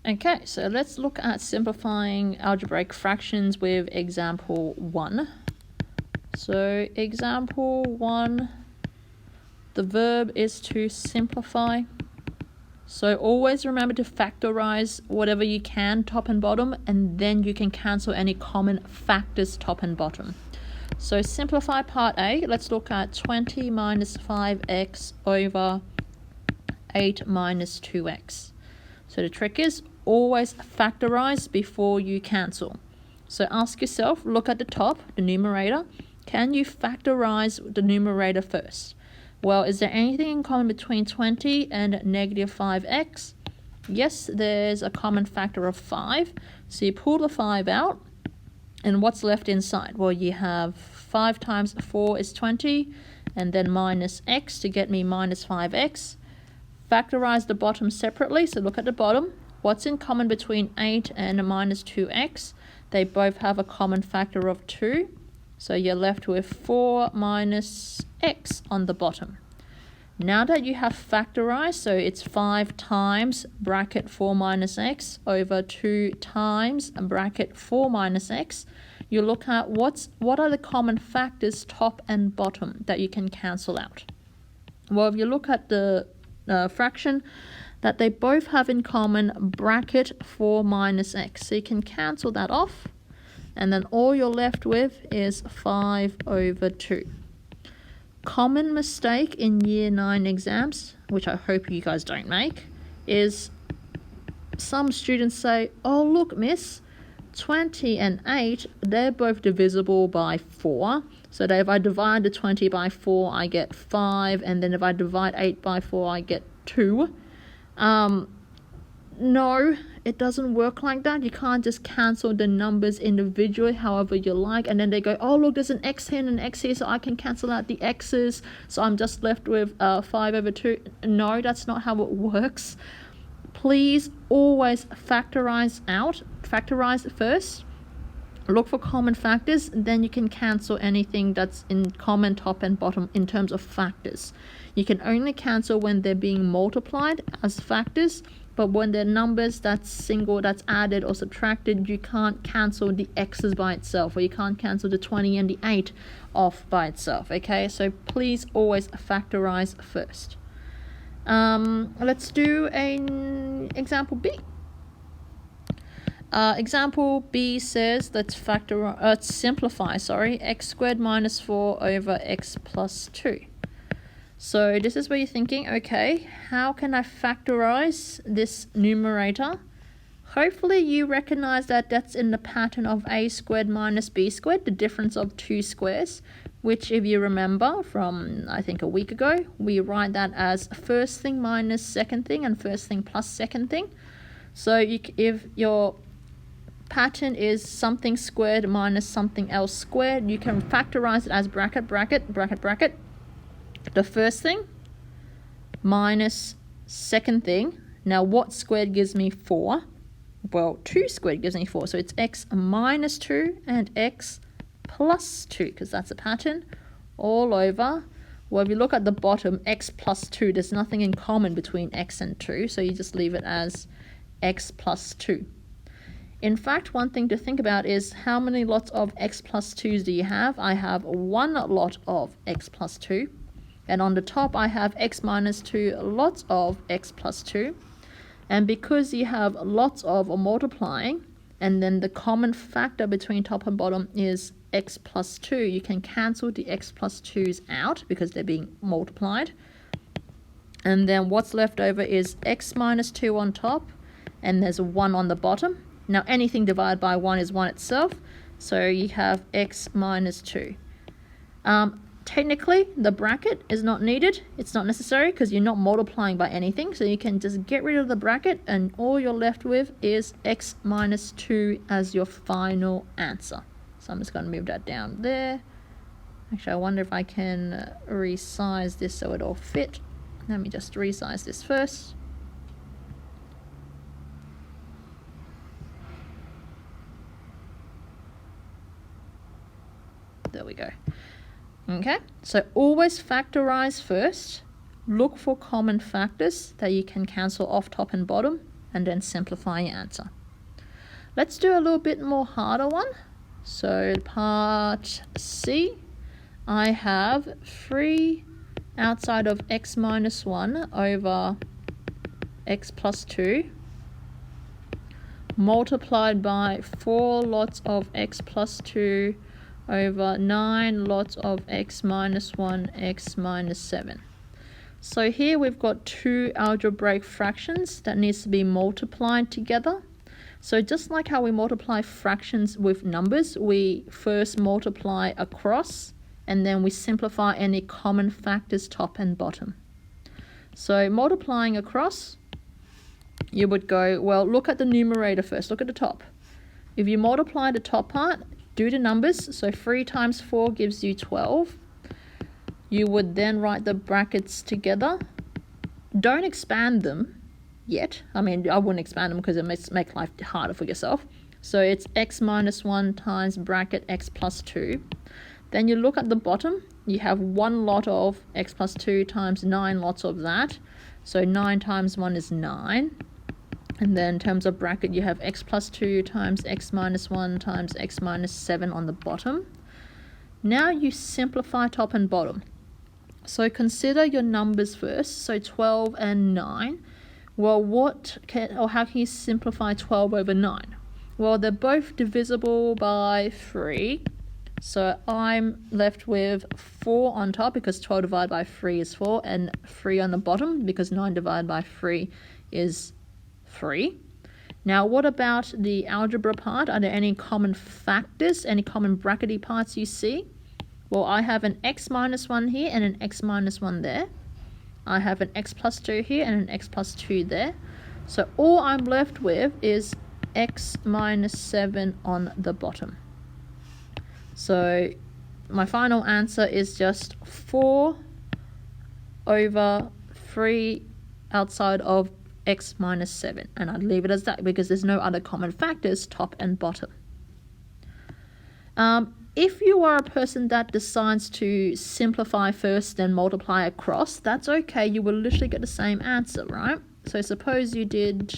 Okay, so let's look at simplifying algebraic fractions with example 1. So example 1, the verb is to simplify. So always remember to factorize whatever you can, top and bottom, and then you can cancel any common factors, top and bottom. So simplify part A. Let's look at 20 minus 5x over 8 minus 2x. So the trick is always factorize before you cancel. So ask yourself, look at the top, the numerator. Can you factorize the numerator first? Well, is there anything in common between 20 and negative 5x? Yes, there's a common factor of 5. So you pull the 5 out, and what's left inside? Well, you have 5 times 4 is 20, and then minus x to get me minus 5x. Factorize the bottom separately, so look at the bottom. What's in common between 8 and minus 2x? They both have a common factor of 2. So you're left with 4 minus x on the bottom. Now that you have factorized, so it's 5 times bracket 4 minus x over 2 times bracket 4 minus x, you look at what are the common factors top and bottom that you can cancel out. Well, if you look at the fraction, that they both have in common bracket 4 minus x. So you can cancel that off, and then all you're left with is 5 over 2. Common mistake in year 9 exams, which I hope you guys don't make, is some students say, oh look miss, 20 and 8, they're both divisible by 4. So that if I divide the 20 by 4, I get 5, and then if I divide 8 by 4, I get 2. No, it doesn't work like that. You can't just cancel the numbers individually however you like, and then they go, oh look, there's an x here and an x here, so I can cancel out the x's, so I'm just left with 5 over 2. No, that's not how it works. Please always factorize first. Look for common factors, then you can cancel anything that's in common top and bottom in terms of factors. You can only cancel when they're being multiplied as factors, but when they're numbers that's single, that's added or subtracted, you can't cancel the x's by itself, or you can't cancel the 20 and the 8 off by itself, okay? So please always factorize first. Let's do an example B. Example B says let's simplify, x squared minus 4 over x plus 2. So this is where you're thinking, okay, how can I factorize this numerator? Hopefully you recognize that that's in the pattern of a squared minus b squared, the difference of 2 squares, which if you remember from, I think, a week ago, we write that as first thing minus second thing and first thing plus second thing. So if your pattern is something squared minus something else squared, you can factorize it as bracket, bracket, bracket, bracket. The first thing minus second thing. Now what squared gives me 4? Well, 2 squared gives me 4. So it's x minus 2 and x plus 2, because that's a pattern, all over. Well, if you look at the bottom, x plus 2, there's nothing in common between x and 2. So you just leave it as x plus 2. In fact, one thing to think about is how many lots of x plus 2's do you have? I have 1 lot of x plus 2. And on the top, I have x minus 2 lots of x plus 2. And because you have lots of multiplying, and then the common factor between top and bottom is x plus 2, you can cancel the x plus 2's out because they're being multiplied. And then what's left over is x minus 2 on top, and there's 1 on the bottom. Now anything divided by 1 is 1 itself, so you have x minus 2. Technically, the bracket is not needed. It's not necessary because you're not multiplying by anything. So you can just get rid of the bracket, and all you're left with is x minus 2 as your final answer. So I'm just going to move that down there. Actually, I wonder if I can resize this so it'll fit. Let me just resize this first. There we go. Okay, so always factorize first. Look for common factors that you can cancel off top and bottom, and then simplify your answer. Let's do a little bit more harder one. So part C, I have 3 outside of x minus 1 over x plus 2 multiplied by 4 lots of x plus 2 over 9 lots of x minus 1, x minus 7. So here we've got 2 algebraic fractions that needs to be multiplied together. So just like how we multiply fractions with numbers, we first multiply across and then we simplify any common factors top and bottom. So multiplying across, you would go, well, look at the numerator first, look at the top. If you multiply the top part, do the numbers, so 3 times 4 gives you 12. You would then write the brackets together. Don't expand them yet. I mean, I wouldn't expand them because it makes life harder for yourself. So it's x minus 1 times bracket x plus 2. Then you look at the bottom, you have 1 lot of x plus 2 times 9 lots of that. So 9 times 1 is 9. And then in terms of bracket, you have x plus 2 times x minus 1 times x minus 7 on the bottom. Now you simplify top and bottom. So consider your numbers first. So 12 and 9. Well, how can you simplify 12 over 9? Well, they're both divisible by 3. So I'm left with 4 on top because 12 divided by 3 is 4, and 3 on the bottom because 9 divided by 3 is 3. Now, what about the algebra part? Are there any common factors, any common brackety parts you see? Well, I have an x minus 1 here and an x minus 1 there. I have an x plus 2 here and an x plus 2 there. So all I'm left with is x minus 7 on the bottom. So my final answer is just 4 over 3 outside of x minus 7. And I'd leave it as that because there's no other common factors, top and bottom. If you are a person that decides to simplify first then multiply across, that's okay. You will literally get the same answer, right? So suppose you did,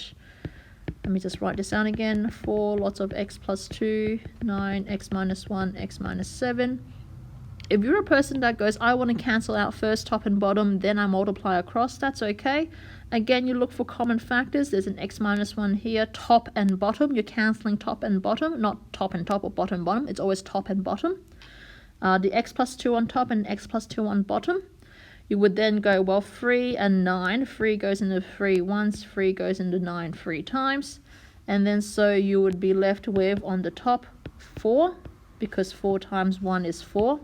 let me just write this down again, 4 lots of x plus 2, 9, x minus 1, x minus 7. If you're a person that goes, I want to cancel out first top and bottom, then I multiply across, that's okay. Again, you look for common factors. There's an x minus 1 here, top and bottom. You're cancelling top and bottom, not top and top or bottom bottom. It's always top and bottom. The x plus 2 on top and x plus 2 on bottom. You would then go, well, 3 and 9. 3 goes into 3 once, 3 goes into 9 3 times. And then so you would be left with on the top 4, because 4 times 1 is 4.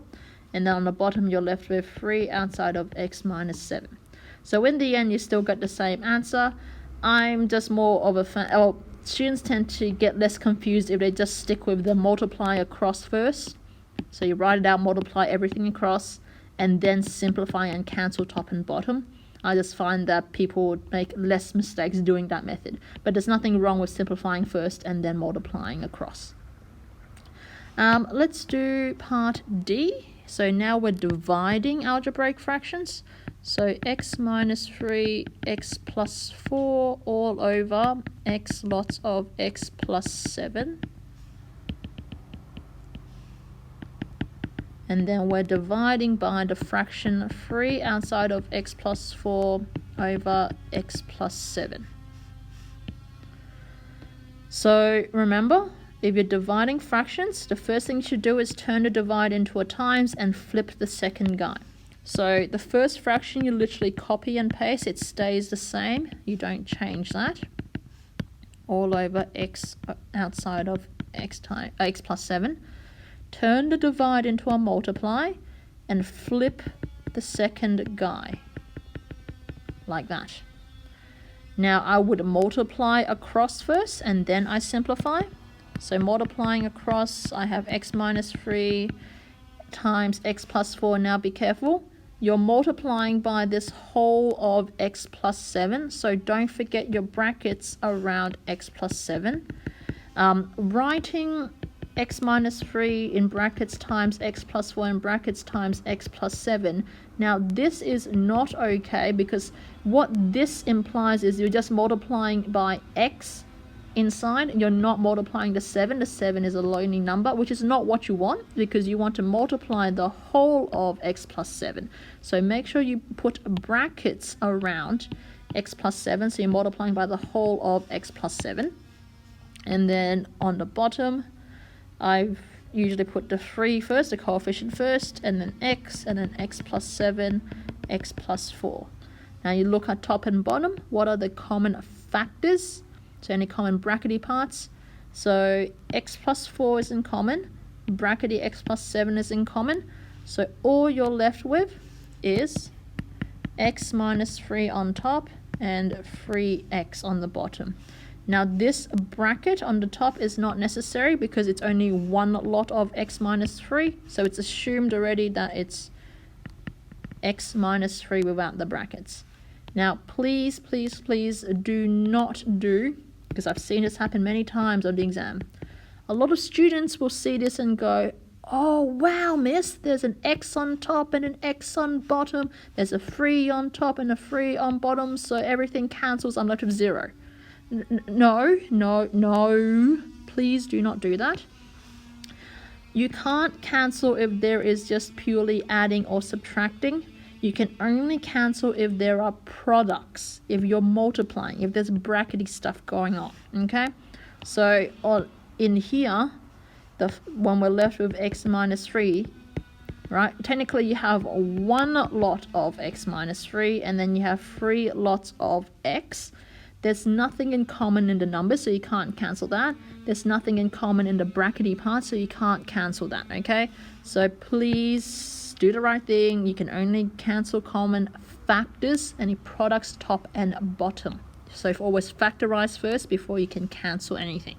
And then on the bottom you're left with 3 outside of x minus 7. So in the end, you still get the same answer. I'm just more of a fan. Students tend to get less confused if they just stick with the multiply across first. So you write it out, multiply everything across, and then simplify and cancel top and bottom. I just find that people would make less mistakes doing that method. But there's nothing wrong with simplifying first and then multiplying across. Let's do part D. So now we're dividing algebraic fractions. So x minus 3, x plus 4 all over x lots of x plus 7. And then we're dividing by the fraction 3 outside of x plus 4 over x plus 7. So remember, if you're dividing fractions, the first thing you should do is turn the divide into a times and flip the second guy. So the first fraction you literally copy and paste, it stays the same, you don't change that. All over x outside of x plus 7. Turn the divide into a multiply and flip the second guy, like that. Now I would multiply across first and then I simplify. So multiplying across, I have x minus 3 times x plus 4. Now be careful. You're multiplying by this whole of x plus 7. So don't forget your brackets around x plus 7. Writing x minus 3 in brackets times x plus 4 in brackets times x plus 7. Now this is not okay, because what this implies is you're just multiplying by x inside, you're not multiplying the 7. The 7 is a lonely number, which is not what you want, because you want to multiply the whole of x plus 7. So make sure you put brackets around x plus 7, so you're multiplying by the whole of x plus 7. And then on the bottom, I've usually put the 3 first, the coefficient first, and then x plus 7, x plus 4. Now you look at top and bottom, what are the common factors? So any common brackety parts? So x plus 4 is in common, brackety x plus 7 is in common. So all you're left with is x minus 3 on top and 3x on the bottom. Now this bracket on the top is not necessary because it's only one lot of x minus 3. So it's assumed already that it's x minus 3 without the brackets. Now please, please, please do not do, because I've seen this happen many times on the exam. A lot of students will see this and go, oh wow miss, there's an x on top and an x on bottom. There's a 3 on top and a 3 on bottom, so everything cancels, I'm left with 0. No, please do not do that. You can't cancel if there is just purely adding or subtracting. You can only cancel if there are products, if you're multiplying, if there's brackety stuff going on, okay? So in here, when we're left with x minus 3, right, technically you have one lot of x minus 3 and then you have 3 lots of x. There's nothing in common in the numbers, so you can't cancel that. There's nothing in common in the brackety part, so you can't cancel that, okay? So please do the right thing. You can only cancel common factors, any products top and bottom. So always factorize first before you can cancel anything.